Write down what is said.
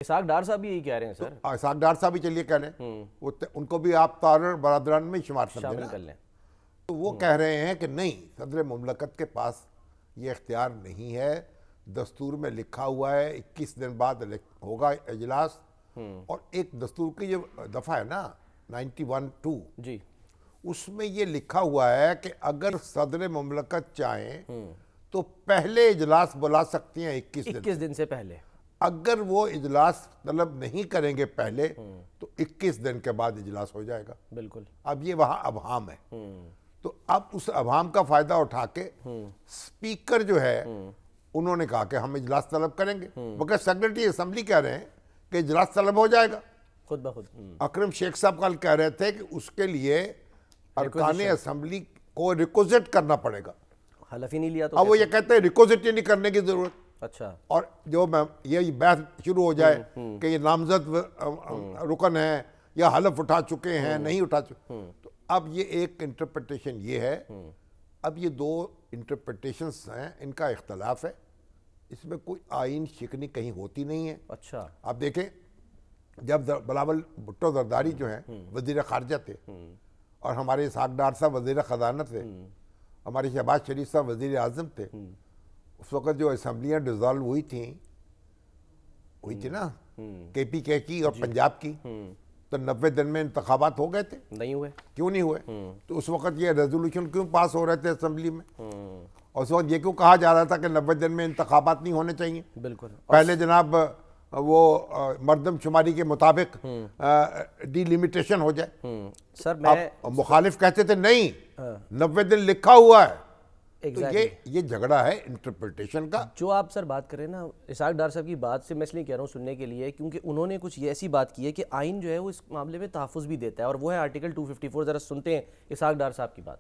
اسحاق ڈار صاحب بھی یہی کہہ رہے ہیں سر. اسحاق ڈار صاحب بھی چلیے کہہ لیں, ان کو بھی آپ تارڑ برادران میں شامل کر لیں. تو وہ کہہ رہے ہیں کہ نہیں, صدر مملکت کے پاس یہ اختیار نہیں ہے. دستور میں لکھا ہوا ہے 21 دن بعد ہوگا اجلاس, اور ایک دستور کی جو دفعہ ہے نا 91(2) جی, اس میں یہ لکھا ہوا ہے کہ اگر صدر مملکت چاہیں تو پہلے اجلاس بلا سکتی ہیں 21 دن سے پہلے. اگر وہ اجلاس طلب نہیں کریں گے پہلے تو 21 دن کے بعد اجلاس ہو جائے گا. بالکل. اب یہ وہاں ابہام ہے, تو اب اس ابہام کا فائدہ اٹھا کے سپیکر جو ہے انہوں نے کہا کہ ہم اجلاس طلب کریں گے, مگر سیکریٹری اسمبلی کہہ رہے ہیں کہ اجلاس طلب ہو جائے گا خود بخود. اکرم شیخ صاحب کل کہہ رہے تھے کہ اس کے لیے ارکان اسمبلی کو ریکوزٹ کرنا پڑے گا. حلف ہی نہیں لیا تو اب وہ یہ کہتے ہیں ریکوزٹ ہی نہیں کرنے کی ضرورت. اچھا. اور جو یہ بحث شروع ہو جائے کہ یہ نامزد رکن ہیں یا حلف اٹھا چکے ہیں نہیں اٹھا چکے, تو اب یہ ایک انٹرپریٹیشن یہ ہے. اب یہ دو انٹرپریٹیشنز ہیں, ان کا اختلاف ہے, اس میں کوئی آئین شکنی کہیں ہوتی نہیں ہے. اچھا. آپ دیکھیں جب بلاول بھٹو زرداری جو ہیں وزیر خارجہ تھے, اور ہمارے اسحاق ڈار صاحب وزیر خزانہ تھے, ہمارے شہباز شریف صاحب وزیر اعظم تھے, اس وقت جو اسمبلیاں ڈیزالو ہوئی تھی نا کے پی کے کی اور پنجاب کی, تو 90 دن میں انتخابات ہو گئے تھے. نہیں ہوئے. کیوں نہیں ہوئے؟ تو اس وقت یہ ریزولوشن کیوں پاس ہو رہے تھے اسمبلی میں, اور اس وقت یہ کیوں کہا جا رہا تھا کہ 90 دن میں انتخابات نہیں ہونے چاہیے؟ بالکل. پہلے جناب وہ مردم شماری کے مطابق ڈی لیمیٹیشن ہو جائے. سر میں مخالف کہتے تھے نہیں 90 دن لکھا ہوا ہے. تو یہ جھگڑا ہے انٹرپریٹیشن کا. جو آپ سر بات کریں نا اسحاق ڈار صاحب کی بات سے, میں اس لیے کہہ رہا ہوں سننے کے لیے, کیونکہ انہوں نے کچھ ایسی بات کی ہے کہ آئین جو ہے وہ اس معاملے میں تحفظ بھی دیتا ہے, اور وہ ہے آرٹیکل 254. ذرا سنتے ہیں اسحاق ڈار صاحب کی بات.